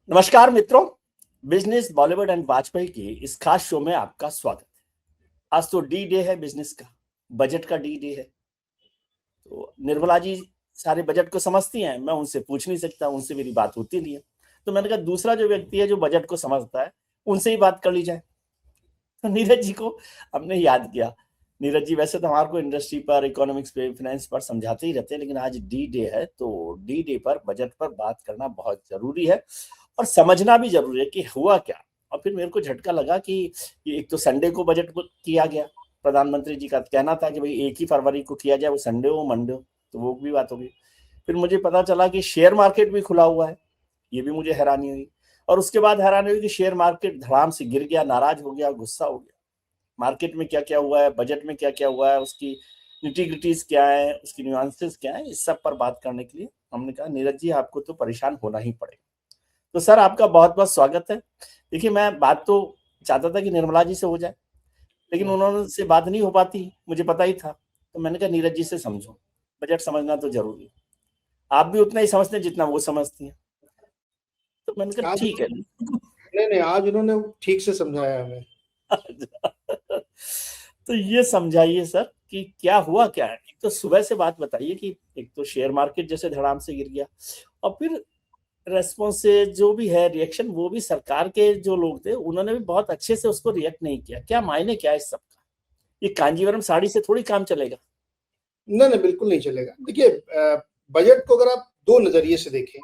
नमस्कार मित्रों, business Bollywood and Vajpayee के इस खास शो में आपका स्वागत है। आज तो डी डे है बिजनेस का, बजट का डी डे है। तो निर्मला जी सारे बजट को समझती हैं, मैं उनसे पूछ नहीं सकता, उनसे मेरी बात होती नहीं है। तो मैंने कहा दूसरा जो व्यक्ति है जो बजट को समझता है, उनसे ही बात कर ली जाए। तो नीरज जी को हमने याद किया। नीरज जी वैसे तो हमारे को इंडस्ट्री पर, इकोनॉमिक्स पे, फाइनेंस पर समझाते ही रहते हैं, लेकिन आज डी डे है तो डी डे पर बजट पर बात करना बहुत जरूरी है और समझना भी जरूरी है कि हुआ क्या। और फिर मेरे को झटका लगा कि एक तो संडे को बजट को किया गया। प्रधानमंत्री जी का कहना था कि भाई 1 ही फरवरी को किया जाए, वो संडे हो मंडे हो, तो वो भी बात होगी। फिर मुझे पता चला कि शेयर मार्केट भी खुला हुआ है, ये भी मुझे हैरानी हुई। और उसके बाद हैरानी हुई कि शेयर मार्केट धड़ाम से गिर गया, नाराज हो गया, गुस्सा हो गया। मार्केट में क्या क्या हुआ है, बजट में क्या क्या हुआ है, उसकी निटिग्रिटीज क्या है, उसकी न्यूआंसेस क्या है, इस सब पर बात करने के लिए हमने कहा नीरज जी आपको तो परेशान होना ही पड़ेगा। तो सर आपका बहुत बहुत स्वागत है। देखिए मैं बात तो चाहता था कि निर्मला जी से हो जाए, लेकिन उन्होंने से बात नहीं हो पाती, मुझे पता ही था। तो मैंने कहा नीरज जी से समझो, बजट समझना तो जरूरी है। आप भी उतना ही समझते हैं जितना वो समझती हैं। तो मैंने कहा आज ठीक है। नहीं, आज उन्होंने ठीक से समझाया हमें। तो ये समझाइए सर कि क्या हुआ क्या है। एक तो सुबह से बात बताइए कि एक तो शेयर मार्केट जैसे धड़ाम से गिर गया, और फिर रेस्पॉन्स से जो भी है रिएक्शन, वो भी सरकार के जो लोग थे उन्होंने भी बहुत अच्छे से उसको रिएक्ट नहीं किया। क्या मायने क्या है इस सब का? ये कांजीवरम साड़ी से थोड़ी काम चलेगा। नहीं नहीं, बिल्कुल नहीं चलेगा। देखिए, बजट को अगर आप दो नजरिए से देखें,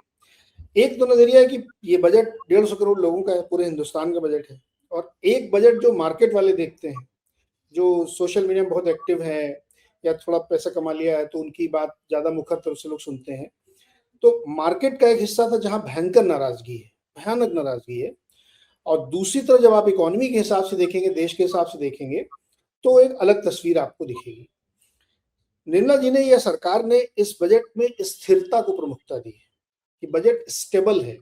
एक तो नजरिया है कि ये बजट 150 करोड़ लोगों का है, पूरे हिंदुस्तान का बजट है। और एक बजट जो मार्केट वाले देखते हैं, जो सोशल मीडिया में बहुत एक्टिव है या थोड़ा पैसा कमा लिया है तो उनकी बात ज्यादा मुखर तरफ से लोग सुनते हैं। तो मार्केट का एक हिस्सा था जहां भयंकर नाराजगी है, भयानक नाराजगी है। और दूसरी तरफ जब आप इकोनॉमी के हिसाब से देखेंगे, देश के हिसाब से देखेंगे, तो एक अलग तस्वीर आपको दिखेगी। निर्मला जी ने या सरकार ने इस बजट में स्थिरता को प्रमुखता दी है कि बजट स्टेबल है।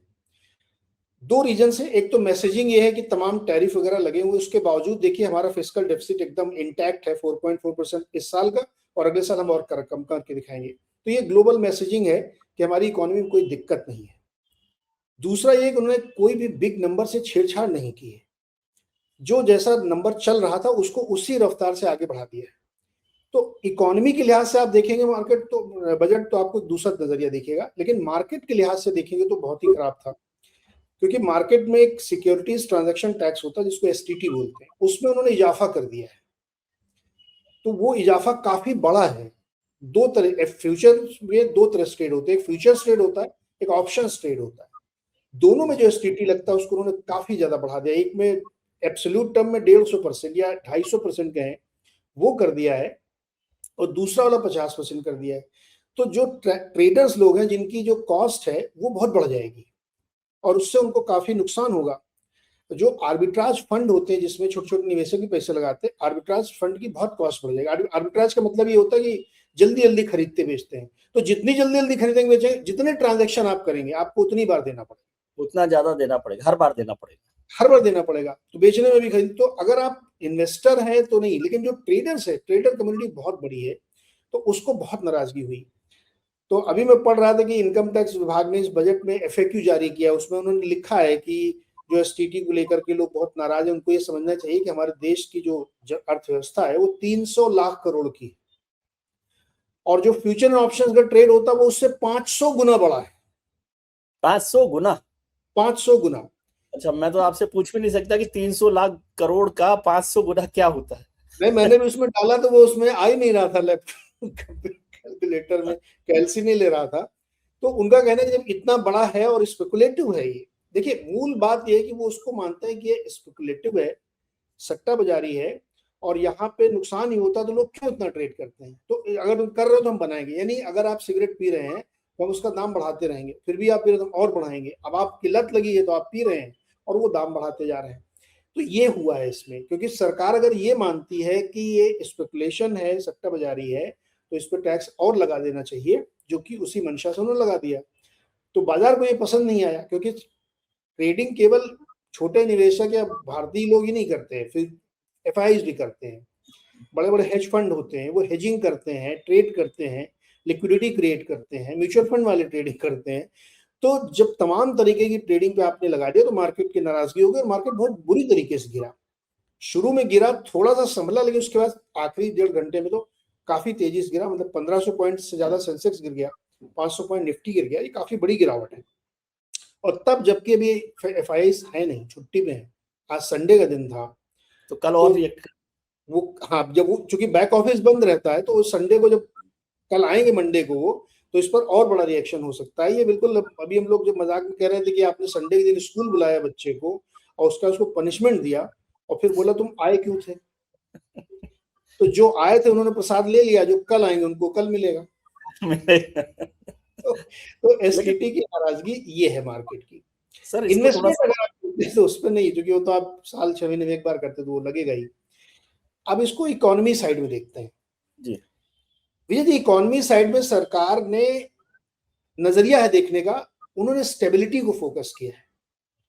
दो रीजन से, एक तो मैसेजिंग ये है कि तमाम टैरिफ वगैरह लगे हुए, उसके बावजूद देखिए हमारा फिस्कल डेफिसिट एकदम इंटैक्ट है, 4.4% इस साल का, और अगले साल हम और कम करके दिखाएंगे। तो ये ग्लोबल मैसेजिंग है कि हमारी इकोनॉमी में कोई दिक्कत नहीं है। दूसरा ये कि उन्होंने कोई भी बिग नंबर से छेड़छाड़ नहीं की है, जो जैसा नंबर चल रहा था उसको उसी रफ्तार से आगे बढ़ा दिया है। तो इकोनॉमी के लिहाज से आप देखेंगे मार्केट तो, बजट तो आपको दूसरा नजरिया दिखेगा, लेकिन मार्केट के लिहाज से देखेंगे तो बहुत ही खराब था। क्योंकि मार्केट में एक सिक्योरिटीज ट्रांजैक्शन टैक्स होता है जिसको एसटीटी बोलते हैं, उसमें उन्होंने इजाफा कर दिया है। तो वो इजाफा काफी बड़ा है। दो तरह फ्यूचर में दो तरह से ट्रेड होते हैं, एक फ्यूचर ट्रेड होता है, एक ऑप्शन ट्रेड होता है। दोनों में जो एसटीटी लगता है उसको उन्होंने काफी ज्यादा बढ़ा दिया। एक में एब्सोल्यूट टर्म में 150% या 250% कहें, वो कर दिया है, और दूसरा वाला 50% कर दिया है। तो जो ट्रेडर्स लोग हैं जिनकी जो कॉस्ट है वो बहुत बढ़ जाएगी, और उससे उनको काफी नुकसान होगा। जो आर्बिट्राज फंड होते हैं जिसमें छोटे छोटे निवेशक भी पैसे लगाते हैं, आर्बिट्राज फंड की बहुत कॉस्ट बढ़ जाएगी। आर्बिट्राज का मतलब ये होता है कि जल्दी जल्दी खरीदते बेचते हैं। तो जितनी जल्दी जल्दी खरीदेंगे बेचेंगे, जितने ट्रांजेक्शन आप करेंगे आपको उतनी बार देना पड़ेगा, उतना ज्यादा देना पड़ेगा, हर बार देना पड़ेगा। हर बार देना पड़ेगा। तो बेचने में भी खरीद, तो अगर आप इन्वेस्टर हैं तो नहीं, लेकिन जो ट्रेडर्स है, ट्रेडर कम्युनिटी बहुत बड़ी है, तो उसको बहुत नाराजगी हुई। तो अभी मैं पढ़ रहा था कि इनकम टैक्स विभाग ने इस बजट में एफएक्यू जारी किया, उसमें उन्होंने लिखा है कि जो एसटीटी को लेकर के लोग बहुत नाराज हैं, उनको ये समझना चाहिए कि हमारे देश की जो अर्थव्यवस्था है वो 300 लाख करोड़ की है, और जो फ्यूचर एंड ऑप्शंस का ट्रेड होता है वो उससे 500 गुना बड़ा है। 500 गुना? 500 गुना। अच्छा, मैं तो आपसे पूछ भी नहीं सकता कि 300 लाख करोड़ का 500 गुना क्या होता नहीं, है। मैंने भी उसमें डाला तो वो उसमें आ ही नहीं रहा था, लैपटॉप कैलकुलेटर में कैलसी नहीं ले रहा था। तो उनका कहना है कि जब इतना बड़ा है और स्पेकुलेटिव है ये, देखिए मूल बात ये है कि वो उसको मानते हैं कि ये स्पेकुलेटिव है, सट्टा बाजारी है, और यहाँ पे नुकसान ही होता तो लोग क्यों इतना ट्रेड करते हैं। तो अगर तुम कर रहे हो तो हम बनाएंगे, यानी अगर आप सिगरेट पी रहे हैं तो हम उसका दाम बढ़ाते रहेंगे, फिर भी आप पी रहे हो तो हम और बढ़ाएंगे। अब आपकी लत लगी है तो आप पी रहे हैं और वो दाम बढ़ाते जा रहे हैं। तो ये हुआ है इसमें, क्योंकि सरकार अगर ये मानती है कि ये स्पेकुलेशन है, सट्टा बाजारी है, तो इस पर टैक्स और लगा देना चाहिए, जो कि उसी मंशा से उन्होंने लगा दिया। तो बाजार को ये पसंद नहीं आया, क्योंकि ट्रेडिंग केवल छोटे निवेशक या भारतीय लोग ही नहीं करते हैं, फिर एफआईज भी करते हैं, बड़े बड़े हेज फंड होते हैं, वो हेजिंग करते हैं, ट्रेड करते हैं, लिक्विडिटी क्रिएट करते हैं, म्यूचुअल फंड वाले ट्रेडिंग करते हैं। तो जब तमाम तरीके की ट्रेडिंग पे आपने लगा दिया तो मार्केट की नाराजगी हो गई और मार्केट बहुत बुरी तरीके से गिरा। शुरू में गिरा, थोड़ा सा संभला, लेकिन उसके बाद आखिरी 1.5 घंटे में तो काफी तेजी से गिरा। मतलब 1500 पॉइंट से ज्यादा सेंसेक्स गिर गया, 500 पॉइंट निफ्टी गिर गया। ये काफी बड़ी गिरावट है। और तब जबकि अभी FII है नहीं, छुट्टी पे है, आज संडे का दिन था, तो कल और रिएक्ट वो हाँ, जब वो चूंकि बैक ऑफिस बंद रहता है तो उस संडे को जब कल आएंगे मंडे को वो, तो इस पर और बड़ा रिएक्शन हो सकता है। ये बिल्कुल अभी हम लोग जब मजाक में कह रहे थे कि आपने संडे के दिन स्कूल बुलाया बच्चे को और उसको पनिशमेंट दिया और फिर बोला तुम आए क्यों थे, तो जो आए थे उन्होंने प्रसाद ले लिया, जो कल आएंगे उनको कल मिलेगा। तो STT की नाराजगी ये है मार्केट की। सर इसको थोड़ा इन्वेस्टमेंट अगर आप करते हैं तो उस पर नहीं, क्योंकि वो तो आप साल 6 महीने में एक बार करते तो वो लगेगा ही। अब इसको इकोनॉमी साइड में देखते हैं जी। विजय जी। इकोनॉमी साइड में सरकार ने नजरिया है देखने का, उन्होंने स्टेबिलिटी को फोकस किया है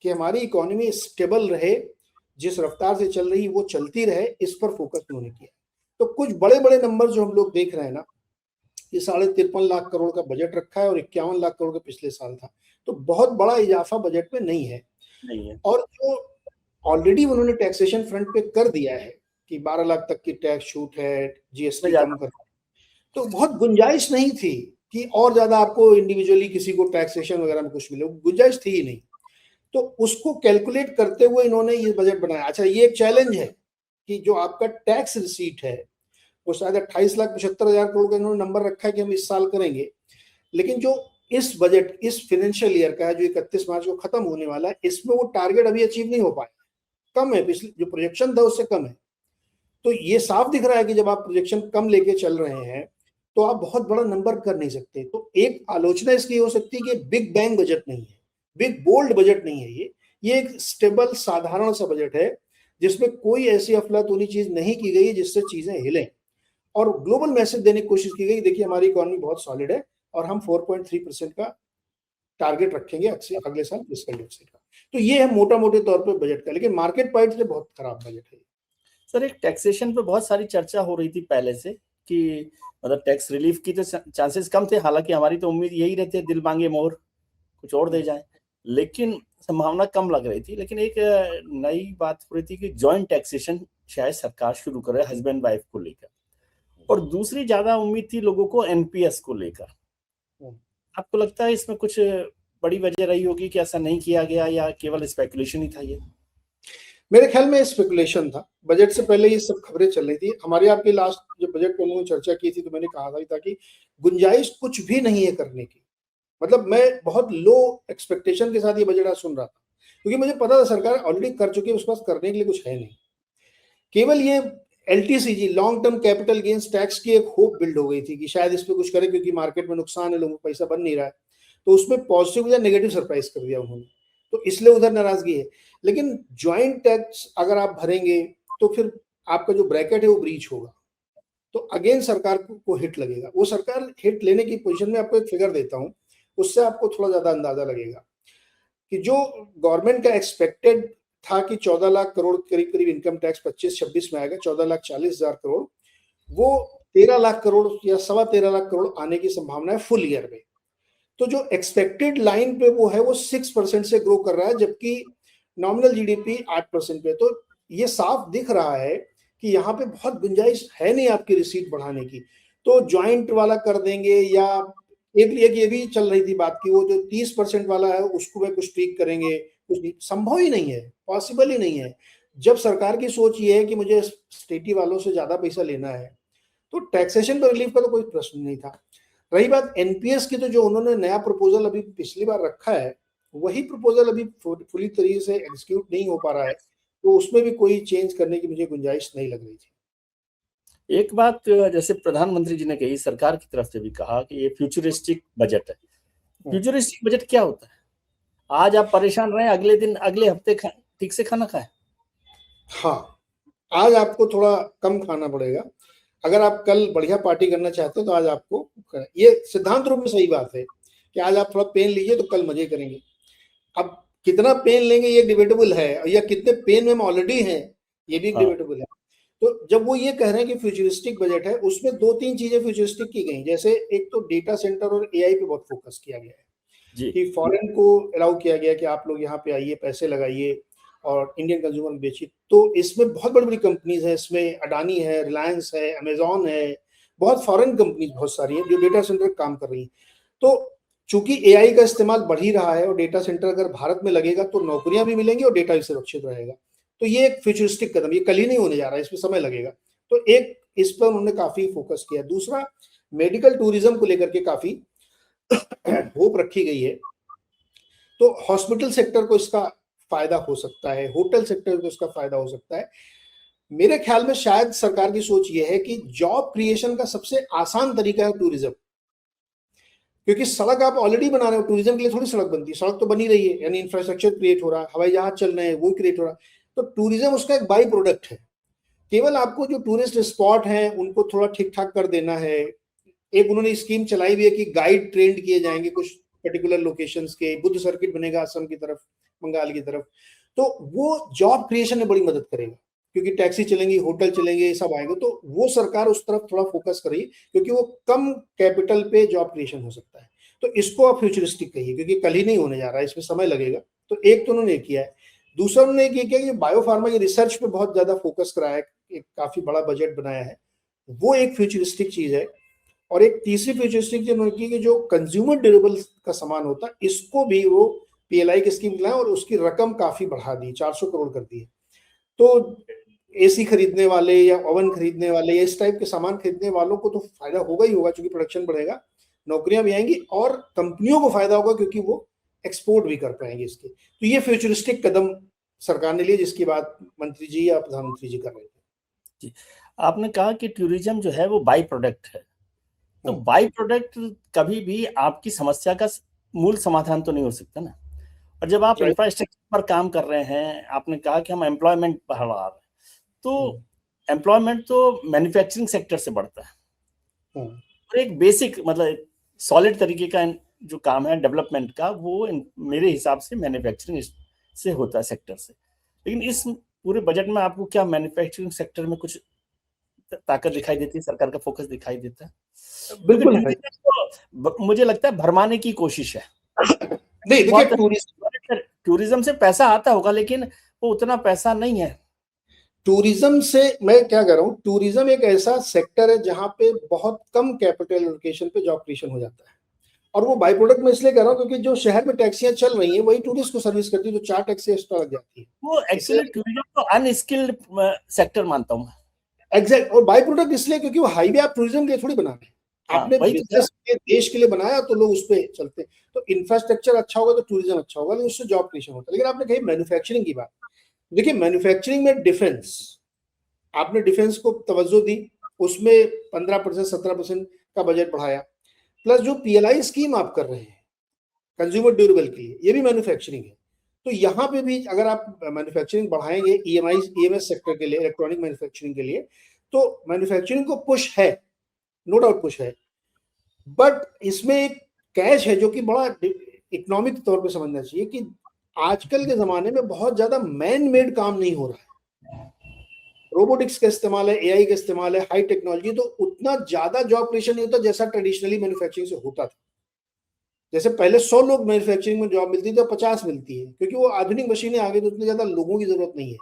कि हमारी इकोनॉमी स्टेबल रहे, जिस रफ्तार से चल रही वो चलती रहे, इस पर फोकस उन्होंने किया। तो कुछ बड़े बड़े नंबर जो हम लोग देख रहे हैं ना, ये 53.5 लाख करोड़ का बजट रखा है और 51 लाख करोड़ का पिछले साल था, तो बहुत बड़ा इजाफा बजट में नहीं है। और जो ऑलरेडी उन्होंने टैक्सेशन फ्रंट पे कर दिया है कि 12 लाख तक की टैक्स छूट है, GST कम कर, तो बहुत गुंजाइश नहीं थी कि और ज्यादा आपको इंडिविजुअली किसी को टैक्सेशन वगैरह में कुछ मिले, गुंजाइश थी ही नहीं। तो उसको कैलकुलेट करते हुए इन्होंने ये बजट बनाया। अच्छा, ये एक चैलेंज है कि जो आपका टैक्स रिसीट है वो शायद 28,75,000 करोड़ का इन्होंने नंबर रखा है कि हम इस साल करेंगे, लेकिन जो इस बजट इस फाइनेंशियल ईयर का है जो 31 मार्च को खत्म होने वाला है, इसमें वो टारगेट अभी अचीव नहीं हो पाए, कम है, पिछले जो प्रोजेक्शन था उससे कम है। तो ये साफ दिख रहा है कि जब आप प्रोजेक्शन कम लेके चल रहे हैं तो आप बहुत बड़ा नंबर कर नहीं सकते। तो एक आलोचना इसकी हो सकती है कि बिग बैंग बजट नहीं है, बिग बोल्ड बजट नहीं है, ये एक स्टेबल साधारण सा बजट है जिसमें कोई ऐसी अफलातूनी चीज नहीं की गई जिससे चीजें हिलें, और ग्लोबल मैसेज देने की कोशिश की गई, देखिए हमारी इकोनॉमी बहुत सॉलिड है और हम 4.3% का टारगेट रखेंगे अगले साल फिस्कल डेफिसिट का। तो ये है मोटा मोटे तौर पर बजट का, लेकिन मार्केट पॉइंट से बहुत खराब बजट है। सर एक टैक्सेशन पे बहुत सारी चर्चा हो रही थी पहले से कि मतलब टैक्स रिलीफ की तो चांसेस कम थे, हालांकि हमारी तो उम्मीद यही रहती है दिल मांगे मोर कुछ और दे जाए, लेकिन संभावना कम लग रही थी। लेकिन एक नई बात हो रही थी कि जॉइंट टैक्सेशन शायद सरकार शुरू करे हस्बैंड वाइफ को लेकर, और दूसरी ज्यादा उम्मीद थी लोगों को NPS को लेकर। आपको लगता है इसमें कुछ बड़ी वजह रही होगी कि ऐसा नहीं किया गया, या केवल स्पेकुलेशन ही था? ये मेरे ख्याल में स्पेकुलेशन था। बजट से पहले ये सब खबरें चल रही थी। हमारी आपकी लास्ट जब बजट पर उन्होंने चर्चा की थी तो मैंने कहा था कि गुंजाइश कुछ भी नहीं है करने की। मतलब मैं बहुत लो एक्सपेक्टेशन के साथ ये बजट आज सुन रहा था, क्योंकि मुझे पता था सरकार ऑलरेडी कर चुकी है, उसके पास करने के लिए कुछ है नहीं। केवल ये LTCG long term capital gains tax की एक होप बिल्ड हो गई थी कि शायद इस पे कुछ करे, क्योंकि मार्केट में नुकसान है, लोगों को पैसा बन नहीं रहा है। तो उसमें पॉजिटिव या नेगेटिव सरप्राइज कर दिया उन्होंने, तो इसलिए उधर नाराजगी है। लेकिन ज्वाइंट टैक्स अगर आप भरेंगे तो फिर आपका जो ब्रैकेट है वो ब्रीच होगा, तो अगेन सरकार को हिट लगेगा। वो सरकार हिट लेने की पोजीशन में आपको एक फिगर देता हूं, उससे आपको थोड़ा ज्यादा अंदाजा लगेगा कि जो गवर्नमेंट का एक्सपेक्टेड था कि 14 लाख करोड़ करीब करीब इनकम टैक्स 25-26 में आएगा, 14,40,000 करोड़, वो 13 लाख करोड़ या 13.25 लाख करोड़ आने की संभावना है फुल ईयर में। तो जो एक्सपेक्टेड लाइन पे वो है वो 6% से ग्रो कर रहा है, जबकि नॉमिनल GDP 8% पे। तो ये साफ दिख रहा है कि यहाँ पे बहुत गुंजाइश है नहीं आपकी रिसीट बढ़ाने की। तो ज्वाइंट वाला कर देंगे, या एक ये भी चल रही थी बात की वो जो 30% वाला है उसको वे कुछ ट्वीक करेंगे, कुछ नहीं, संभव ही नहीं है, पॉसिबल ही नहीं है। जब सरकार की सोच ये है कि मुझे स्टेटी वालों से ज्यादा पैसा लेना है, तो टैक्सेशन पर रिलीफ का तो कोई प्रश्न नहीं था। रही बात NPS की, तो जो उन्होंने नया प्रपोजल अभी पिछली बार रखा है वही प्रपोजल अभी पूरी तरीके से एग्जीक्यूट नहीं हो पा रहा है, तो उसमें भी कोई चेंज करने की मुझे गुंजाइश नहीं लग रही थी। एक बात जैसे प्रधानमंत्री जी ने कही, सरकार की तरफ से भी कहा कि ये फ्यूचरिस्टिक बजट है। फ्यूचरिस्टिक बजट क्या होता है? आज आप परेशान रहे, अगले दिन अगले हफ्ते ठीक से खाना खाएं। हाँ, आज आपको थोड़ा कम खाना पड़ेगा। अगर आप कल बढ़िया पार्टी करना चाहते हो तो आज आपको, ये सिद्धांत रूप में सही बात है कि आज आप थोड़ा पेन लीजिए तो कल मजे करेंगे। अब कितना पेन लेंगे ये डिबेटेबल है, या कितने पेन में हम ऑलरेडी हैं ये भी डिबेटेबल है। तो जब वो ये कह रहे हैं कि फ्यूचरिस्टिक बजट है, उसमें 2-3 चीजें फ्यूचरिस्टिक की गई। जैसे एक तो डेटा सेंटर और AI पे बहुत फोकस किया गया है। जी कि फॉरेन को अलाउ किया गया कि आप लोग यहाँ पे आइए, पैसे लगाइए और इंडियन कंज्यूमर बेचिए। तो इसमें बहुत बड़ी-बड़ी कंपनीज़ हैं, इसमें अडानी है, रिलायंस है, अमेज़न है, बहुत फॉरेन कंपनीज़ बहुत सारी हैं जो डेटा सेंटर पे काम कर रही हैं। तो चूँकि एआई का इस्तेमाल बढ़ ही रहा है और डेटा सेंटर अगर भारत में लगेगा तो नौकरियाँ भी मिलेंगी और डेटा भी सुरक्षित रहेगा। तो ये एक फ्यूचरिस्टिक कदम, ये कल ही नहीं होने जा रहा है, इसमें समय लगेगा। तो एक इस पर उन्होंने काफ़ी फोकस किया। दूसरा, मेडिकल टूरिज्म को लेकर के काफ़ी होप रखी गई है। तो हॉस्पिटल सेक्टर को इसका फायदा हो सकता है, होटल सेक्टर को इसका फायदा हो सकता है। मेरे ख्याल में शायद सरकार की सोच ये है कि जॉब क्रिएशन का सबसे आसान तरीका है टूरिज्म। क्योंकि सड़क आप ऑलरेडी बना रहे हो, टूरिज्म के लिए थोड़ी सड़क बनती है, सड़क तो बनी रही है, यानी इंफ्रास्ट्रक्चर क्रिएट हो रहा है, हवाई जहाज चल रहे हैं, वो क्रिएट हो रहा है। तो टूरिज्म उसका एक बाई प्रोडक्ट है। केवल आपको जो टूरिस्ट स्पॉट हैं उनको थोड़ा ठीक ठाक कर देना है। एक उन्होंने स्कीम चलाई भी है कि गाइड ट्रेंड किए जाएंगे कुछ पर्टिकुलर लोकेशंस के, बुद्ध सर्किट बनेगा असम की तरफ, बंगाल की तरफ। तो वो जॉब क्रिएशन में बड़ी मदद करेगा, क्योंकि टैक्सी चलेंगी, होटल चलेंगे, ये सब आएंगे। तो वो सरकार उस तरफ थोड़ा फोकस कर रही है, क्योंकि वो कम कैपिटल पे जॉब क्रिएशन हो सकता है। तो इसको आप फ्यूचरिस्टिक कहिए, क्योंकि कल ही नहीं होने जा रहा है, इसमें समय लगेगा। तो एक तो उन्होंने किया है। दूसरा उन्होंने ये किया कि बायोफार्मा की रिसर्च पे बहुत ज्यादा फोकस कराया है, एक काफी बड़ा बजट बनाया है, वो एक फ्यूचरिस्टिक चीज है। और एक तीसरी फ्यूचरिस्टिक जो उन्होंने की कि जो कंज्यूमर ड्यूरेबल का सामान होता है, इसको भी वो पीएलआई की स्कीम लाए और उसकी रकम काफी बढ़ा दी, 400 करोड़ कर दी है। तो एसी खरीदने वाले या ओवन खरीदने वाले या इस टाइप के सामान खरीदने वालों को तो फायदा होगा ही होगा, क्योंकि प्रोडक्शन बढ़ेगा, नौकरियां भी आएंगी और कंपनियों को फायदा होगा, क्योंकि वो एक्सपोर्ट भी कर पाएंगे इसके। तो ये फ्यूचरिस्टिक कदम सरकार ने लिए, जिसकी बात मंत्री जी या प्रधानमंत्री जी कर रहे थे। जी, आपने कहा कि टूरिज्म जो है वो बाई प्रोडक्ट है। तो हाँ, बाई प्रोडक्ट कभी भी आपकी समस्या का मूल समाधान तो नहीं हो सकता ना। और जब आप राइट। इंफ्रास्ट्रक्चर पर काम कर रहे हैं, आपने कहा कि हम एम्प्लॉयमेंट बढ़ा रहे हैं, तो हम्म, एम्प्लॉयमेंट तो मैन्युफैक्चरिंग सेक्टर से बढ़ता है। हम्म, और एक बेसिक मतलब सॉलिड तरीके का जो काम है डेवलपमेंट का, वो मेरे हिसाब से मैन्युफैक्चरिंग से होता है, सेक्टर से। लेकिन इस पूरे बजट में आपको क्या मैन्युफैक्चरिंग सेक्टर में कुछ ताकत दिखाई देती है, सरकार का फोकस दिखाई देता है? क्योंकि बिल्कुल है। टूरिज्म तो मुझे लगता है भरमाने की कोशिश है। नहीं, देखिए, बहुत टूरिज्म से पैसा आता होगा, लेकिन वो उतना पैसा नहीं है। टूरिज्म से मैं क्या कह रहा हूँ, टूरिज्म एक ऐसा सेक्टर है जहां पे बहुत कम कैपिटल लोकेशन पे जॉब क्रिएशन हो जाता है। और वो बाई प्रोडक्ट में इसलिए कह रहा हूँ क्योंकि जो शहर में टैक्सियां चल रही हैं वही टूरिस्ट को सर्विस करती है, तो 4 टैक्सी एक्स्ट्रा लग जाती है। वो इसलिए एक्चुअली टूरिज्म तो अनस्किल्ड सेक्टर मानता हूँ। एग्जैक्ट, और बाई प्रोडक्ट इसलिए क्योंकि वो हाईवे आप टूरिज्म के लिए थोड़ी बना रहे हैं, हाँ, आपने वही तो कह रहा बिजनेस के देश के लिए बनाया तो लोग उस पर चलते हैं। तो इंफ्रास्ट्रक्चर अच्छा होगा तो टूरिज्म अच्छा होगा, लेकिन उससे जॉब क्रिएशन होता है। लेकिन आपने कही मैन्युफैक्चरिंग की बात, देखिए मैन्युफैक्चरिंग में डिफेंस, आपने डिफेंस को तवज्जो दी, उसमें 15% 17% का बजट बढ़ाया, प्लस जो पीएलआई स्कीम आप कर रहे हैं कंज्यूमर ड्यूरेबल के लिए, ये भी मैन्युफैक्चरिंग है। तो यहाँ पे भी अगर आप मैन्युफैक्चरिंग बढ़ाएंगे ईएमएस सेक्टर के लिए, इलेक्ट्रॉनिक मैन्युफैक्चरिंग के लिए, तो मैन्युफैक्चरिंग को पुश है, नो डाउट पुश है। बट इसमें एक कैच है जो कि बड़ा इकोनॉमिक तौर पे समझना चाहिए कि आजकल के जमाने में बहुत ज्यादा मैन मेड काम नहीं हो रहा है। रोबोटिक्स का इस्तेमाल है, एआई का इस्तेमाल है, हाई टेक्नोलॉजी, तो उतना ज्यादा जॉब क्रिएशन नहीं होता जैसा ट्रेडिशनली मैन्युफैक्चरिंग से होता था। जैसे पहले 100 लोग मैन्युफैक्चरिंग में जॉब मिलती थी, अब 50 मिलती है, क्योंकि वो आधुनिक मशीनें आ गई तो उतने ज्यादा लोगों की जरूरत नहीं है।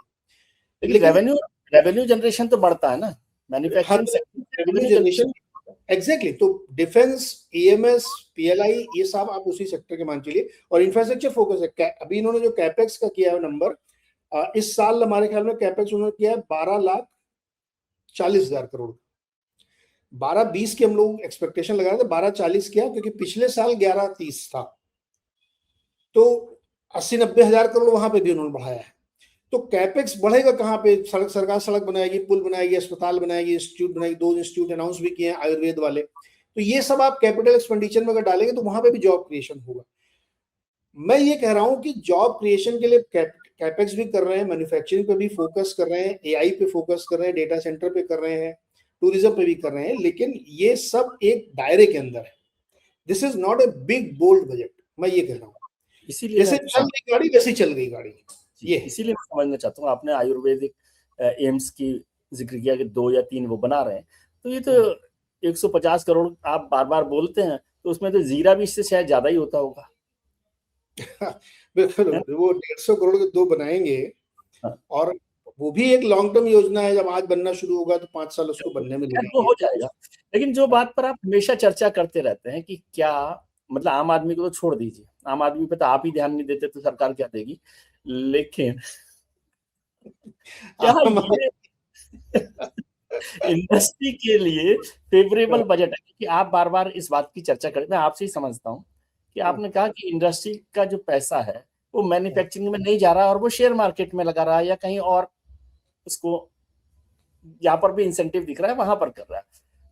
लेकिन लेकिन रेवेन्यू जनरेशन तो बढ़ता है ना, हर manufacturing sector revenue revenue generation, generation. Exactly, तो डिफेंस, ईएमएस, पीएलआई, ये सब आप उसी सेक्टर के मान चलिए। और इंफ्रास्ट्रक्चर फोकस है। अभी इन्होंने जो कैपेक्स का किया है नंबर, इस साल हमारे ख्याल में कैपेक्स उन्होंने किया है 12,40,000 करोड़। 12,20 की हम लोग एक्सपेक्टेशन लगा रहे थे, 12,40 किया, क्योंकि पिछले साल 11,30 था। तो 80-90 हजार करोड़ वहां पे भी उन्होंने बढ़ाया है। तो कैपेक्स बढ़ेगा कहाँ पे? सड़क, सरकार सड़क बनाएगी, पुल बनाएगी, अस्पताल बनाएगी, इंस्टीट्यूट बनाएगी, 2 इंस्टीट्यूट अनाउंस भी किए हैं आयुर्वेद वाले। तो ये सब आप कैपिटल एक्सपेंडिचर में अगर डालेंगे तो वहां पे भी जॉब क्रिएशन होगा। मैं ये कह रहा हूं कि जॉब क्रिएशन के लिए कैपेक्स भी कर रहे हैं, मैन्युफैक्चरिंग पे भी फोकस कर रहे हैं, एआई पे फोकस कर रहे हैं, डेटा सेंटर पे कर रहे हैं, टूरिज्म पे भी कर रहे हैं, लेकिन ये सब एक दायरे के अंदर है। This is not a big bold budget, मैं ये कह रहा हूँ। इसीलिए जैसे मैं चल रही गाड़ी वैसी चल गई गाड़ी, ये है। इसीलिए मैं समझना चाहता हूँ, आपने आयुर्वेदिक एम्स की जिक्र किया कि 2 या 3 वो बना रहे हैं, तो ये तो 150 करोड़ आप बार बार बोलते हैं, तो उसमें तो जीरा भी इससे शायद ज्यादा ही होता होगा। बिल्कुल, है? वो 150 करोड़ के 2 बनाएंगे हाँ, और वो भी एक लॉन्ग टर्म योजना है। जब आज बनना शुरू होगा तो 5 साल उसको बनने में खैर वो लगेंगे। हो जाएगा। लेकिन जो हाँ, बात पर आप हमेशा चर्चा करते रहते हैं कि क्या मतलब आम आदमी को तो छोड़ दीजिए, आम आदमी पे तो आप ही ध्यान नहीं देते तो सरकार क्या देगी। लेकिन क्या आम ये इंडस्ट्री के लिए फेवरेबल बजट है? क्योंकि आप बार बार इस बात की चर्चा करें, मैं आपसे ही समझता हूँ कि आपने कहा कि इंडस्ट्री का जो पैसा है वो मैन्युफैक्चरिंग में नहीं जा रहा और वो शेयर मार्केट में लगा रहा है या कहीं और उसको जहां पर भी इंसेंटिव दिख रहा है वहां पर कर रहा है।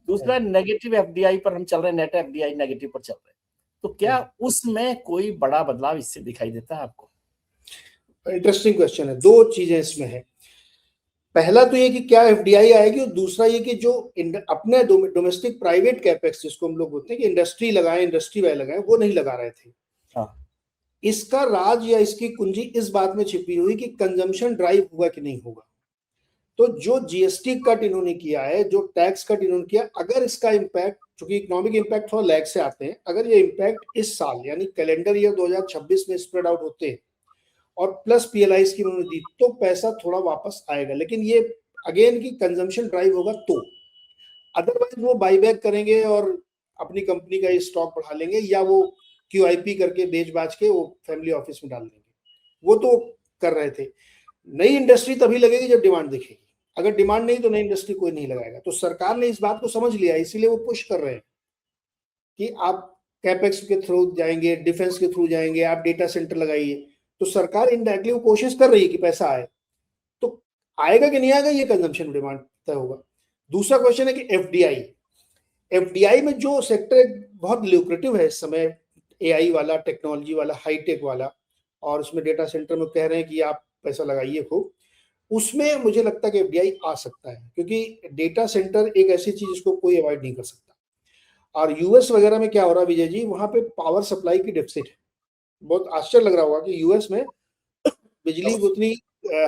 दूसरा नेगेटिव एफडीआई पर हम चल रहे हैं, नेट एफडीआई नेगेटिव पर चल रहे हैं। तो क्या उसमें कोई बड़ा बदलाव इससे दिखाई देता है आपको? इंटरेस्टिंग क्वेश्चन है। 2 चीजें इसमें है। पहला तो ये कि क्या एफडीआई आएगी, और दूसरा ये कि जो अपने डोमेस्टिक प्राइवेट कैपेक्स जिसको हम लोग बोलते हैं कि इंडस्ट्री लगाएं, इंडस्ट्री वाले लगाएं, वो नहीं लगा रहे थे। हाँ, इसका राज या इसकी कुंजी इस बात में छिपी हुई कि कंजम्पशन ड्राइव होगा कि नहीं होगा। तो जो जीएसटी कट इन्होंने किया है, जो टैक्स कट इन्होंने किया, अगर इसका इम्पैक्ट, चूंकि इकोनॉमिक इम्पैक्ट थोड़ा लैग से आते हैं, अगर ये इम्पैक्ट इस साल यानी कैलेंडर ईयर 2026 में स्प्रेड आउट होते हैं और प्लस पीएलआई की उन्होंने दी, तो पैसा थोड़ा वापस आएगा। लेकिन ये अगेन की कंजम्पशन ड्राइव होगा तो, अदरवाइज वो बाईबैक करेंगे और अपनी कंपनी का स्टॉक बढ़ा लेंगे, या वो क्यूआईपी करके बेच बाच के वो फैमिली ऑफिस में डाल देंगे। वो तो कर रहे थे। नई इंडस्ट्री तभी लगेगी जब डिमांड दिखेगी। अगर डिमांड नहीं तो नई इंडस्ट्री कोई नहीं लगाएगा। तो सरकार ने इस बात को समझ लिया, इसीलिए वो पुश कर रहे हैं कि आप कैपेक्स के थ्रू जाएंगे, डिफेंस के थ्रू जाएंगे, आप डेटा सेंटर लगाइए। तो सरकार इनडायरेक्टली वो कोशिश कर रही है कि पैसा आए। तो आएगा कि नहीं आएगा, ये कंजम्पशन डिमांड तय होगा। दूसरा क्वेश्चन है कि एफडीआई, एफडीआई में जो सेक्टर बहुत ल्यूक्रेटिव है इस समय, एआई वाला, टेक्नोलॉजी वाला, हाईटेक वाला, और उसमें डेटा सेंटर में कह रहे हैं कि आप पैसा लगाइए खूब, उसमें मुझे लगता है कि एफडीआई आ सकता है, क्योंकि डेटा सेंटर एक ऐसी चीज जिसको कोई अवॉइड नहीं कर सकता। और यूएस वगैरह में क्या हो रहा है विजय जी, वहां पे पावर सप्लाई की डेफिसिट है। बहुत आश्चर्य लग रहा होगा कि यूएस में बिजली उतनी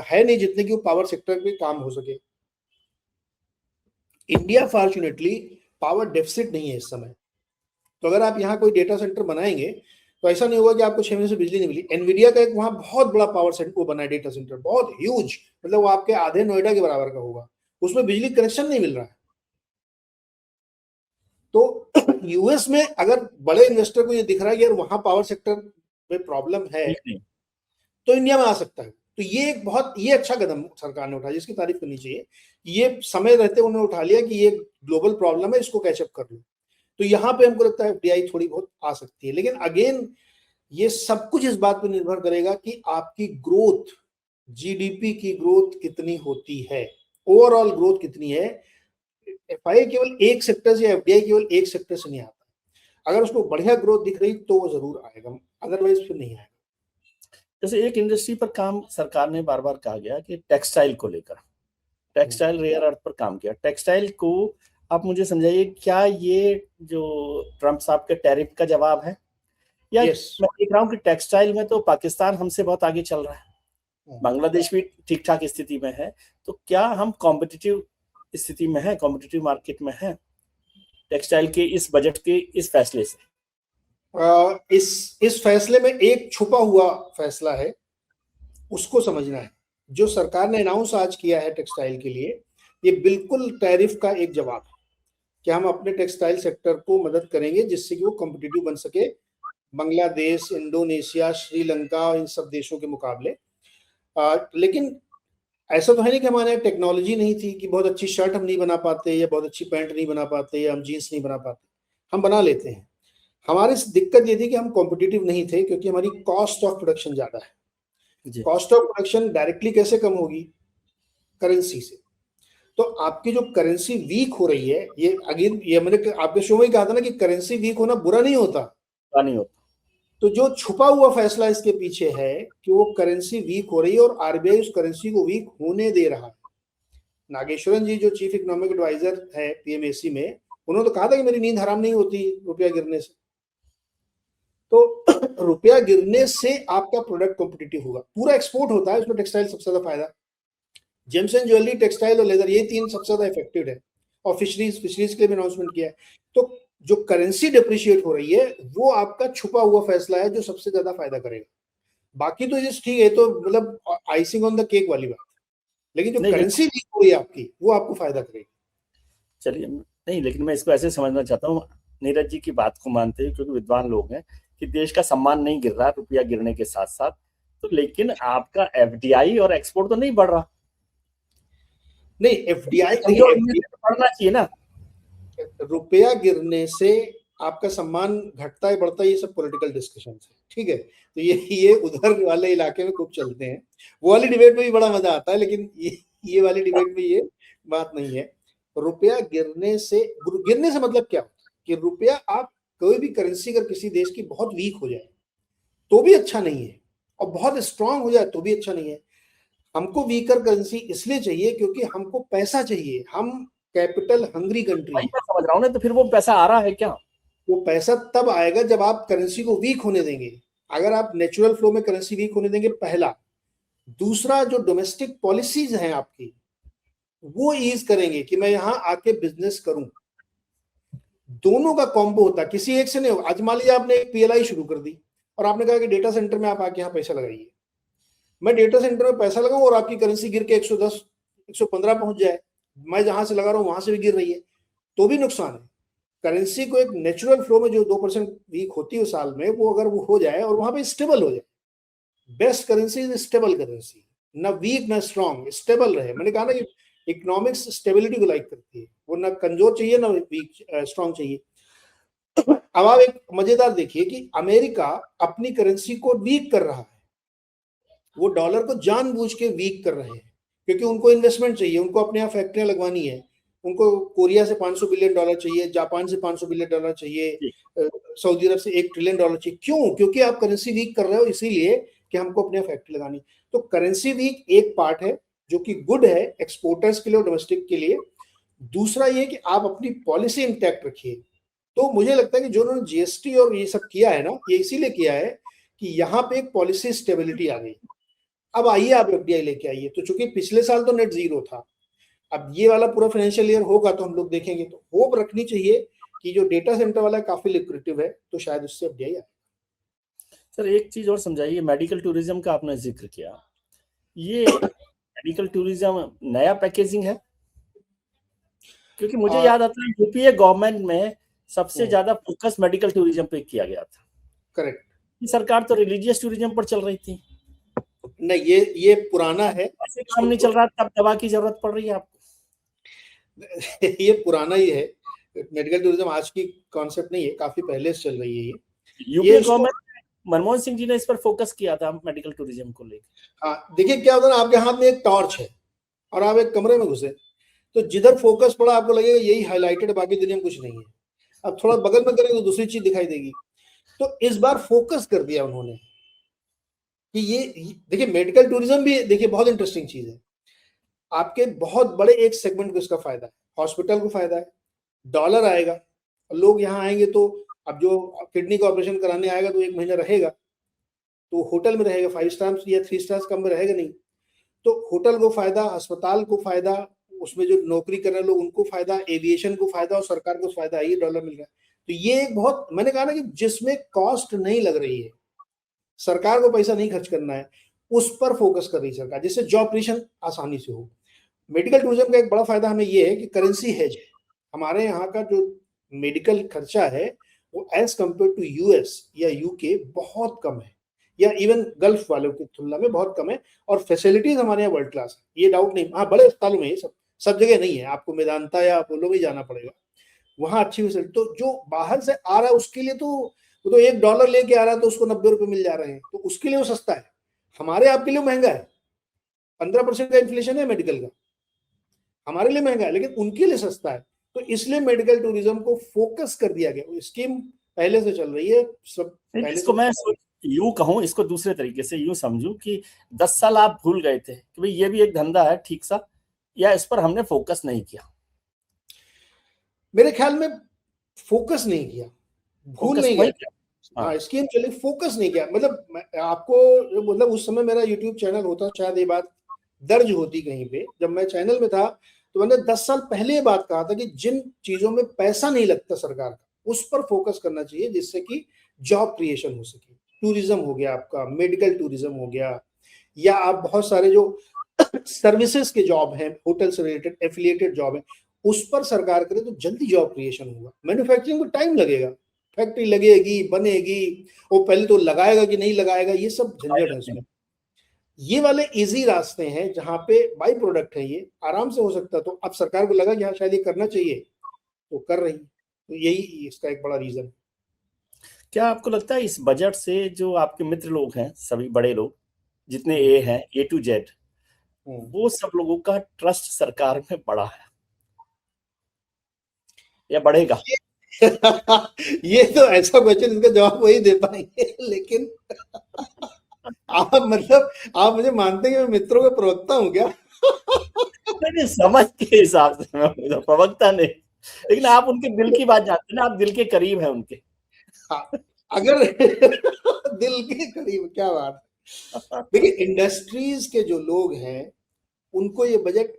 है नहीं जितनी कि वो पावर सेक्टर पे काम हो सके। इंडिया फॉर्चुनेटली पावर डेफिसिट नहीं है इस समय। तो अगर आप यहाँ कोई डेटा सेंटर बनाएंगे तो ऐसा नहीं होगा कि आपको 6 महीने से बिजली नहीं मिली। एनवीडिया का एक वहां बहुत बड़ा पावर सेंटर वो बना है, डेटा सेंटर बहुत ह्यूज, मतलब वो आपके आधे नोएडा के बराबर का होगा, उसमें बिजली कनेक्शन नहीं मिल रहा है। तो यूएस में अगर बड़े इन्वेस्टर को ये दिख रहा है कि यार वहां पावर सेक्टर में प्रॉब्लम है, ठीक नहीं। तो इंडिया में आ सकता है। तो ये एक बहुत ये अच्छा कदम सरकार ने उठाया, जिसकी तारीफ करनी चाहिए। ये समय रहते उन्होंने उठा लिया कि ये ग्लोबल प्रॉब्लम है, इसको कैचअप कर लो। तो यहाँ पे हमको लगता है एफडीआई थोड़ी बहुत आ सकती है। लेकिन अगेन ये सब कुछ इस बात पर निर्भर करेगा कि आपकी ग्रोथ, जीडीपी की ग्रोथ कितनी होती है, ओवरऑल ग्रोथ कितनी है। एफआई केवल एक सेक्टर से, एफडीआई केवल एक सेक्टर से नहीं आता। अगर उसको बढ़िया ग्रोथ दिख रही तो वो जरूर आएगा, अदरवाइज फिर नहीं आएगा। जैसे एक इंडस्ट्री पर काम सरकार ने बार बार कहा गया कि टेक्सटाइल को लेकर, टेक्सटाइल रेयर अर्थ पर काम किया। टेक्सटाइल को आप मुझे समझाइए, क्या ये जो ट्रम्प साहब के टैरिफ का जवाब है, या यस। मैं देख रहा हूँ कि टेक्सटाइल में तो पाकिस्तान हमसे बहुत आगे चल रहा है, बांग्लादेश भी ठीक ठाक स्थिति में है। तो क्या हम कॉम्पिटिटिव स्थिति में है, कॉम्पिटिटिव मार्केट में है टेक्सटाइल के इस बजट के इस फैसले से? इस फैसले में एक छुपा हुआ फैसला है, उसको समझना है। जो सरकार ने अनाउंस आज किया है टेक्सटाइल के लिए, ये बिल्कुल टैरिफ का एक जवाब है कि हम अपने टेक्सटाइल सेक्टर को मदद करेंगे जिससे कि वो कॉम्पिटिटिव बन सके बांग्लादेश, इंडोनेशिया, श्रीलंका, इन सब देशों के मुकाबले। लेकिन ऐसा तो है नहीं कि हमारे टेक्नोलॉजी नहीं थी, कि बहुत अच्छी शर्ट हम नहीं बना पाते या बहुत अच्छी पैंट नहीं बना पाते या हम जीन्स नहीं बना पाते, हम बना लेते हैं। हमारी दिक्कत ये थी कि हम कॉम्पिटिटिव नहीं थे, क्योंकि हमारी कॉस्ट ऑफ प्रोडक्शन ज्यादा है। कॉस्ट ऑफ प्रोडक्शन डायरेक्टली कैसे कम होगी? करेंसी से। तो आपकी जो करेंसी वीक हो रही है, ये अगेन ये मैंने आपके शो में कहा था ना कि करेंसी वीक होना बुरा नहीं होता, नहीं होता। तो जो छुपा हुआ फैसला इसके पीछे है कि वो करेंसी वीक हो रही है और आरबीआई उस करेंसी को वीक होने दे रहा है। नागेश्वरन जी जो चीफ इकोनॉमिक एडवाइजर है पीएमएसी में, उन्होंने तो कहा था कि मेरी नींद हराम नहीं होती रुपया गिरने से। तो रुपया गिरने से आपका प्रोडक्ट कॉम्पिटिटिव होगा। पूरा एक्सपोर्ट होता है, उसमें टेक्सटाइल सबसे ज्यादा फायदा, जेम्स एंड ज्वेलरी, टेक्सटाइल और लेदर, ये तीन सबसे ज्यादा इफेक्टिव है। और फिशरीज के लिए भी अनाउंसमेंट किया है। तो जो करेंसी डिप्रिशिएट हो रही है वो आपका छुपा हुआ फैसला है जो सबसे ज्यादा फायदा करेगा। बाकी तो जस्ट ठीक है, तो मतलब आइसिंग ऑन द केक वाली बात, लेकिन जो नहीं लेकिन करेंसी वीक हुई है आपकी वो आपको फायदा करेगी। चलिए, नहीं लेकिन मैं इसको ऐसे समझना चाहता हूँ, नीरज जी की बात को मानते हुए, क्योंकि विद्वान लोग हैं, कि देश का सम्मान नहीं गिर रहा, रुपया गिरने के साथ साथ, तो लेकिन आपका एफडीआई और एक्सपोर्ट तो नहीं बढ़ रहा। नहीं, एफडीआई कमजोर होने से तो बढ़ना चाहिए ना। रुपया गिरने से आपका सम्मान घटता है बढ़ता है ये सब पॉलिटिकल डिस्कशन है, ठीक है। तो ये उधर वाले इलाके में खूब चलते हैं, वो वाली डिबेट में भी बड़ा मजा आता है, लेकिन ये वाली डिबेट में ये बात नहीं है। रुपया गिरने से मतलब क्या होता है कि रुपया, आप कोई भी करेंसी अगर किसी देश की बहुत वीक हो जाए तो भी अच्छा नहीं है, और बहुत स्ट्रांग हो जाए तो भी अच्छा नहीं है। हमको वीकर करेंसी इसलिए चाहिए क्योंकि हमको पैसा चाहिए, हम कैपिटल हंग्री कंट्री वही है। मैं समझ रहा हूँ ना, तो फिर वो पैसा आ रहा है क्या? वो पैसा तब आएगा जब आप करेंसी को वीक होने देंगे। अगर आप नेचुरल फ्लो में करेंसी वीक होने देंगे, पहला। दूसरा, जो डोमेस्टिक पॉलिसीज हैं आपकी, वो ईज करेंगे कि मैं यहां आके बिजनेस करूं। दोनों का कॉम्बो होता है, किसी एक से नहीं होगा। आज मान लीजिए आपने एक पीएलआई शुरू कर दी और आपने कहा कि डेटा सेंटर में आप आके यहाँ पैसा लगाइए। मैं डेटा सेंटर में पैसा लगाऊं और आपकी करेंसी गिर के 110 115 पहुंच जाए, मैं जहां से लगा रहा हूं वहां से भी गिर रही है, तो भी नुकसान है। करेंसी को एक नेचुरल फ्लो में जो 2% वीक होती है साल में, वो अगर वो हो जाए और वहां पे स्टेबल हो जाए। Best currency is stable currency, ना वीक ना स्ट्रांग, स्टेबल रहे। मैंने कहा ना कि इकोनॉमिक्स स्टेबिलिटी को लाइक करती है, वो ना कमजोर चाहिए ना वीक स्ट्रांग चाहिए। अब आप एक मजेदार देखिए कि अमेरिका अपनी करेंसी को वीक कर रहा है, वो डॉलर को जानबूझ के वीक कर रहे हैं क्योंकि उनको इन्वेस्टमेंट चाहिए, उनको अपने यहाँ फैक्ट्रियां लगवानी है, उनको कोरिया से $500 बिलियन चाहिए, जापान से $500 बिलियन चाहिए, सऊदी अरब से $1 ट्रिलियन चाहिए। क्यों? क्योंकि आप करेंसी वीक कर रहे हो, इसीलिए कि हमको अपने फैक्ट्री लगानी। तो करेंसी वीक एक पार्ट है जो कि गुड है एक्सपोर्टर्स के लिए और डोमेस्टिक के लिए। दूसरा ये कि आप अपनी पॉलिसी इंटैक्ट रखिए। तो मुझे लगता है कि जो उन्होंने जीएसटी और ये सब किया है ना, ये इसीलिए किया है कि यहाँ पे एक पॉलिसी स्टेबिलिटी आ गई। अब आइए आप एफडीआई लेके आइए, तो चूंकि पिछले साल तो नेट जीरो था, अब ये वाला पूरा फाइनेंशियल ईयर होगा तो हम लोग देखेंगे, तो होप रखनी चाहिए कि जो डेटा सेंटर वाला काफी लिक्विडिटी है, तो शायद उससे एफडीआई आए। सर एक चीज और समझाइए, मेडिकल टूरिज्म का आपने जिक्र किया, ये मेडिकल टूरिज्म नया पैकेजिंग है? क्योंकि मुझे याद आता है यूपीए गवर्नमेंट में सबसे ज्यादा फोकस मेडिकल टूरिज्म पे किया गया था। करेक्ट। सरकार तो रिलीजियस टूरिज्म पर चल रही थी। नहीं, ये पुराना है, ऐसे काम नहीं चल रहा, तब दवा की जरूरत पड़ रही है आपको। ये पुराना ही है। मेडिकल टूरिज्म आज की कॉन्सेप्ट नहीं है, काफी पहले से चल रही है ये। यूपीए गवर्नमेंट मनमोहन सिंह जी ने इस पर फोकस किया था मेडिकल टूरिज्म को लेकर। हाँ, देखिए क्या होता है ना, आपके हाथ में एक टॉर्च है और आप एक कमरे में घुसे, तो जिधर फोकस पड़ा आपको लगेगा यही हाईलाइटेड, बाकी दुनिया में कुछ नहीं है। अब थोड़ा बगल में करेंगे तो दूसरी चीज दिखाई देगी। तो इस बार फोकस कर दिया उन्होंने कि ये देखिए, मेडिकल टूरिज्म भी देखिए बहुत इंटरेस्टिंग चीज है। आपके बहुत बड़े एक सेगमेंट को इसका फायदा है, हॉस्पिटल को फायदा है, डॉलर आएगा, लोग यहाँ आएंगे तो अब जो किडनी का ऑपरेशन कराने आएगा तो 1 महीना रहेगा, तो होटल में रहेगा, 5 स्टार्स या 3 स्टार्स कम में रहेगा नहीं। तो होटल को फायदा, अस्पताल को फायदा, उसमें जो नौकरी कर रहे लोग उनको फायदा, एविएशन को फायदा और सरकार को फायदा, ये डॉलर मिल रहा है। तो ये एक बहुत, मैंने कहा ना कि जिसमें कॉस्ट नहीं लग रही है, सरकार को पैसा नहीं खर्च करना है, उस पर फोकस कर रही सरकार, जिससे जॉब क्रिएशन आसानी से हो। मेडिकल टूरिज्म का एक बड़ा फायदा हमें ये है कि करेंसी हेज है। हमारे यहाँ का जो मेडिकल खर्चा है वो एज कंपेयर टू यूएस या यूके बहुत कम है, या इवन गल्फ वालों की तुलना में बहुत कम है, और फैसिलिटीज हमारे यहाँ वर्ल्ड क्लास है, ये डाउट नहीं। हाँ, बड़े अस्पतालों में सब जगह नहीं है, आपको मेदांता या अपोलो में जाना पड़ेगा, वहां अच्छी फैसिलिटी। तो जो बाहर से आ रहा है उसके लिए तो वो तो $1 लेके आ रहा है तो उसको ₹90 मिल जा रहे हैं, तो उसके लिए वो सस्ता है। हमारे आपके लिए महंगा है, 15% का इन्फ्लेशन है मेडिकल का, हमारे लिए महंगा है लेकिन उनके लिए सस्ता है। तो इसलिए मेडिकल टूरिज्म को फोकस कर दिया गया, स्कीम पहले से चल रही है सब पहले इसको मैं यूं कहूं, इसको दूसरे तरीके से यूं समझूं कि 10 साल आप भूल गए थे कि भाई ये भी एक धंधा है ठीक सा, या इस पर हमने फोकस नहीं किया? मेरे ख्याल में फोकस नहीं किया, भूल नहीं गया। हाँ, स्कीम चली, फोकस नहीं किया। मतलब आपको, मतलब उस समय मेरा यूट्यूब चैनल होता, शायद ये बात दर्ज होती कहीं पे, जब मैं चैनल में था तो मैंने 10 साल पहले ये बात कहा था कि जिन चीजों में पैसा नहीं लगता सरकार का, उस पर फोकस करना चाहिए जिससे कि जॉब क्रिएशन हो सके। टूरिज्म हो गया आपका, मेडिकल टूरिज्म हो गया, या आप बहुत सारे जो सर्विसेज के जॉब हैं, होटल से रिलेटेड एफिलिएटेड जॉब है, उस पर सरकार करे तो जल्दी जॉब क्रिएशन होगा। मैन्युफैक्चरिंग को टाइम लगेगा, फैक्ट्री लगेगी, बनेगी, वो पहले तो लगाएगा कि नहीं लगाएगा, ये सब झंझट है उसमें। ये वाले इजी रास्ते हैं जहां पे बाई प्रोडक्ट है, ये आराम से हो सकता। तो अब सरकार को लगा कि हाँ शायद ये करना चाहिए, तो कर रही। तो यही इसका एक बड़ा रीजन। क्या आपको लगता है इस बजट से जो आपके मित्र लोग हैं, सभी बड़े लोग जितने ए हैं, A to Z, वो सब लोगों का ट्रस्ट सरकार में बढ़ा है या बढ़ेगा? ये तो ऐसा क्वेश्चन, इसका जवाब वही दे पाएंगे, लेकिन आप मतलब आप मुझे मानते हैं कि मैं मित्रों का प्रवक्ता हूँ क्या? नहीं, समझ के हिसाब से मैं प्रवक्ता नहीं, लेकिन आप उनके दिल की बात जानते हैं ना, आप दिल के करीब हैं उनके। हाँ, अगर दिल के करीब, क्या बात है। देखिए, इंडस्ट्रीज के जो लोग हैं उनको ये बजट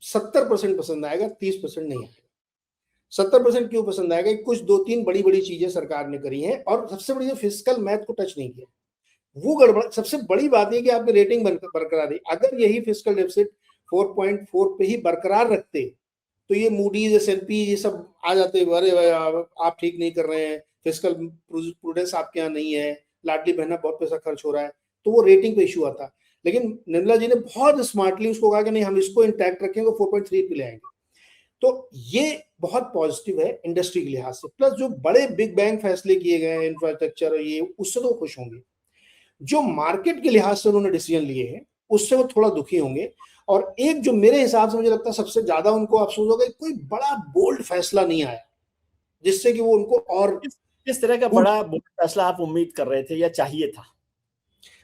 70% पसंद आएगा, 30% नहीं आएगा। 70% क्यों पसंद आएगा? कुछ 2-3 बड़ी बड़ी चीजें सरकार ने करी हैं, और सबसे बड़ी फिस्कल मैथ को टच नहीं किया, वो गड़बड़। सबसे बड़ी बात है कि आपने रेटिंग बरकरार है। अगर यही फिस्कल डेफिसिट 4.4 पे ही बरकरार रखते तो ये मूडीज, S&P ये सब आ जाते, अरे भाई आप ठीक नहीं कर रहे हैं, फिस्कल प्रूडेंस आपके यहाँ नहीं है, लाडली बहना बहुत पैसा खर्च हो रहा है, तो वो रेटिंग पे इशू आता। लेकिन निर्मला जी ने बहुत स्मार्टली उसको कहा कि नहीं, हम इसको इंटैक्ट रखेंगे, 4.3 पे ले आएंगे। तो ये बहुत पॉजिटिव है इंडस्ट्री के लिहाज से। प्लस जो बड़े बिग बैंग फैसले किए गए हैं इंफ्रास्ट्रक्चर और ये, उससे तो खुश होंगे। जो मार्केट के लिहाज से उन्होंने डिसीजन लिए हैं उससे वो थोड़ा दुखी होंगे। और एक जो मेरे हिसाब से मुझे लगता है सबसे ज्यादा उनको अफसोस होगा, कोई बड़ा बोल्ड फैसला नहीं आया जिससे कि वो उनको और किस तरह का बड़ा फैसला आप उम्मीद कर रहे थे या चाहिए था?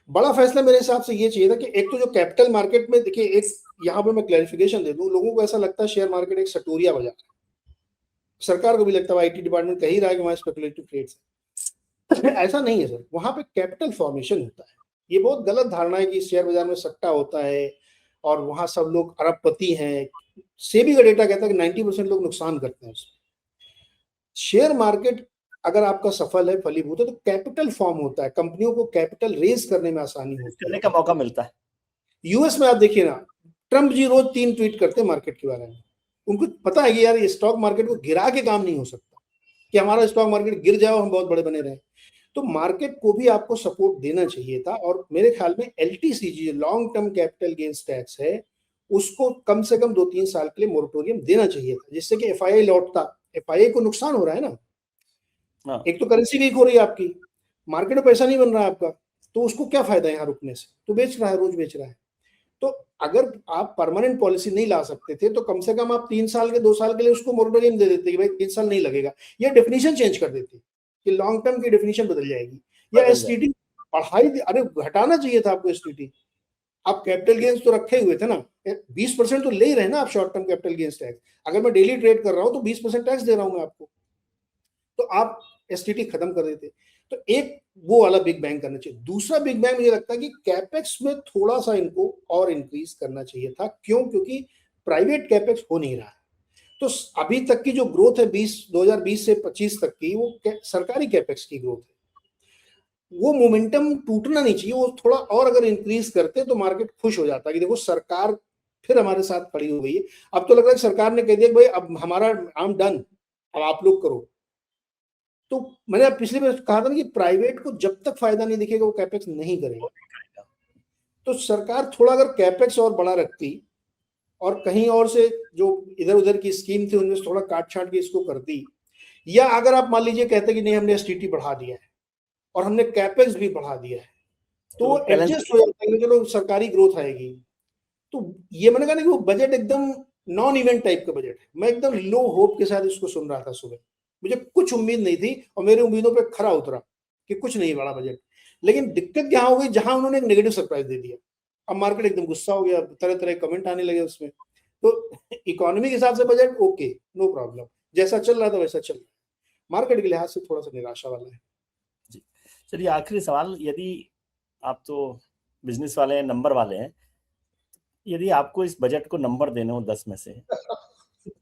बड़ा फैसला मेरे हिसाब से ये चाहिए था कि एक तो जो कैपिटल मार्केट में, देखिए, एक यहाँ पे मैं क्लैरिफिकेशन दे दूं, लोगों को ऐसा लगता है शेयर मार्केट एक सटोरिया बाजार है। सरकार को भी लगता है, IT डिपार्टमेंट कह ही रहा है कि वहां स्पेकुलेटिव ट्रेड्स है। ऐसा नहीं है सर, वहां पे कैपिटल फॉर्मेशन होता है। ये बहुत गलत धारणा है कि शेयर बाजार में सट्टा होता है और वहां सब लोग अरबपति हैं। सेबी का डेटा कहता है कि 90% लोग नुकसान करते हैं उसमें। शेयर मार्केट अगर आपका सफल है, फलीभूत है, तो कैपिटल फॉर्म होता है, कंपनियों को कैपिटल रेज करने में आसानी होती करने है। का मौका मिलता है। यूएस में आप देखिए ना, ट्रंप जी रोज 3 ट्वीट करते हैं मार्केट के बारे में। उनको पता है कि यार ये स्टॉक मार्केट को गिरा के काम नहीं हो सकता कि हमारा स्टॉक मार्केट गिर जाए और हम बहुत बड़े बने रहे। तो मार्केट को भी आपको सपोर्ट देना चाहिए था। और मेरे ख्याल में LTCG, long term capital gains tax है, उसको कम से कम 2-3 साल के लिए मोरेटोरियम देना चाहिए था, जिससे कि FII लौटता। FII को नुकसान हो रहा है ना, हाँ। एक तो करेंसी वीक हो रही है आपकी, मार्केट में पैसा नहीं बन रहा है आपका, तो उसको क्या फायदा है यहाँ रुकने से? तो बेच रहा है, रोज बेच रहा है। तो अगर आप परमानेंट पॉलिसी नहीं ला सकते थे तो कम से कम आप 3 साल के 2 साल के लिए उसको मोरेटोरियम दे देते कि भाई 3 साल नहीं लगेगा, या डेफिनेशन चेंज कर देते कि लॉन्ग टर्म की डेफिनेशन बदल जाएगी, या STT बढ़ाई। अरे घटाना चाहिए था आपको STT। आप कैपिटल गेन्स तो रखे हुए थे ना, 20% तो ले ही रहे ना आप short term capital gains tax. अगर मैं डेली ट्रेड कर रहा हूं तो 20% टैक्स दे रहा हूं मैं आपको, तो आप STT खत्म कर देते। तो एक वो वाला बिग बैंग करना चाहिए। दूसरा बिग बैंग मुझे लगता है कि कैपेक्स में थोड़ा सा इनको और इंक्रीज करना चाहिए था। क्यों? क्योंकि प्राइवेट कैपेक्स हो नहीं रहा है। तो अभी तक की जो ग्रोथ है 2020 से 25 तक की, वो सरकारी कैपेक्स की ग्रोथ है। वो मोमेंटम टूटना नहीं चाहिए, वो थोड़ा और अगर इंक्रीज करते तो मार्केट खुश हो जाता कि देखो सरकार फिर हमारे साथ खड़ी हो गई है। अब तो लग रहा है सरकार ने कह दिया भाई अब हमारा काम डन, अब आप लोग करो। तो मैंने पिछले बार कहा था ना कि प्राइवेट को जब तक फायदा नहीं दिखेगा वो कैपेक्स नहीं करेगा। तो सरकार थोड़ा अगर कैपेक्स और बड़ा रखती और कहीं और से जो इधर उधर की स्कीम थी उनमें थोड़ा काट छाट के इसको करती, या अगर आप मान लीजिए कहते कि नहीं हमने STT बढ़ा दिया है और हमने कैपेक्स भी बढ़ा दिया है, तो वो एडजस्ट हो जाता है कि चलो सरकारी ग्रोथ आएगी। तो ये मैंने कहा ना कि वो बजट एकदम नॉन इवेंट टाइप का बजट है। मैं एकदम लो होप के साथ इसको सुन रहा था सुबह, मुझे कुछ उम्मीद नहीं थी और मेरी उम्मीदों पे खरा उतरा कि कुछ नहीं बड़ा बजट। लेकिन दिक्कत क्या हो गई, जहां उन्होंने एक नेगेटिव सरप्राइज दे दिया, अब मार्केट एकदम गुस्सा हो गया, तरह तरह कमेंट आने लगे उसमें। तो इकोनॉमी के हिसाब से बजट ओके, नो प्रॉब्लम, जैसा चल रहा था वैसा चल रहा है। मार्केट के लिहाज से थोड़ा सा निराशा वाला है। चलिए आखिरी सवाल, यदि आप तो बिजनेस वाले हैं, नंबर वाले हैं, यदि आपको इस बजट को नंबर देने हो 10 में से,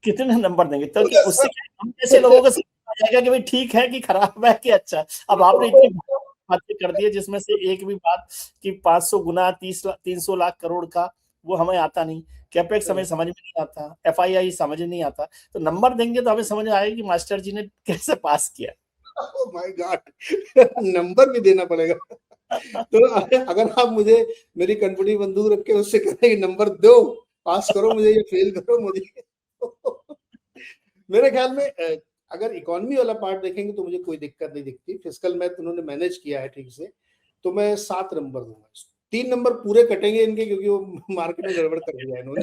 कितने नंबर देंगे? ताकि उससे हम जैसे लोगों को जाएगा कि भाई ठीक है कि खराब है कि अच्छा। अब आपने इतनी बातें कर दी है जिसमें से एक भी बात कि 500 गुना 300 लाख करोड़ का वो हमें आता नहीं, कैपेक्स हमें समझ में नहीं आता, एफआईआई समझ नहीं आता। तो नंबर देंगे तो हमें समझ आएगा कि मास्टर जी ने कैसे पास किया। ओह माय गॉड, नंबर भी देना पड़ेगा। तो अगर आप मुझे मेरी कनपटी बंदूक रख के उससे कह रहे हैं नंबर दो, पास करो मुझे या फेल करो मुझे, मेरे ख्याल में अगर इकोनॉमी वाला पार्ट देखेंगे तो मुझे कोई दिक्कत नहीं दिखती। फिस्कल मैथ उन्होंने मैनेज किया है ठीक से, तो मैं 7 नंबर दूंगा इसको। 3 नंबर पूरे कटेंगे इनके क्योंकि वो मार्केट में गड़बड़ कर दिया इन्होंने।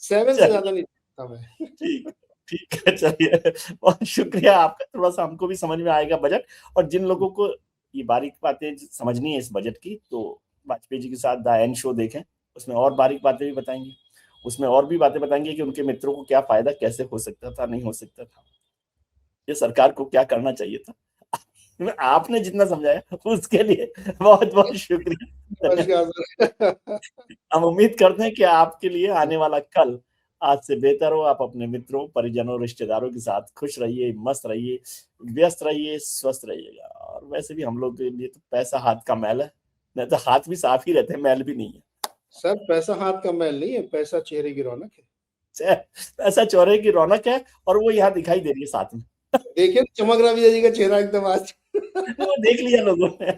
7 से ज्यादा नहीं सकता मैं। ठीक ठीक है, चलिए बहुत शुक्रिया आपका। थोड़ा सा हमको भी समझ में आएगा बजट, और जिन लोगों को ये बारीक बातें समझनी है इस बजट की, तो वाजपेयी जी के साथ द एंड शो देखें, उसमें और बारीक बातें भी बताएंगे, उसमें और भी बातें बताएंगे कि उनके मित्रों को क्या फायदा कैसे हो सकता था, नहीं हो सकता था, ये सरकार को क्या करना चाहिए था। आपने जितना समझाया उसके लिए बहुत बहुत शुक्रिया। हम उम्मीद करते हैं कि आपके लिए आने वाला कल आज से बेहतर हो। आप अपने मित्रों, परिजनों, रिश्तेदारों के साथ खुश रहिए, मस्त रहिए, व्यस्त रहिए, स्वस्थ रहिएगा। और वैसे भी हम लोग के लिए तो पैसा हाथ का मैल है, नहीं तो हाथ भी साफ ही रहते हैं, मैल भी नहीं है। सर पैसा हाथ का मैल नहीं है, पैसा चेहरे की रौनक है। पैसा चौरे की रौनक है, और वो यहाँ दिखाई दे रही है साथ में। देखिए चमक रहा विजय जी का चेहरा एकदम आज। वो देख लिया लोगों ने।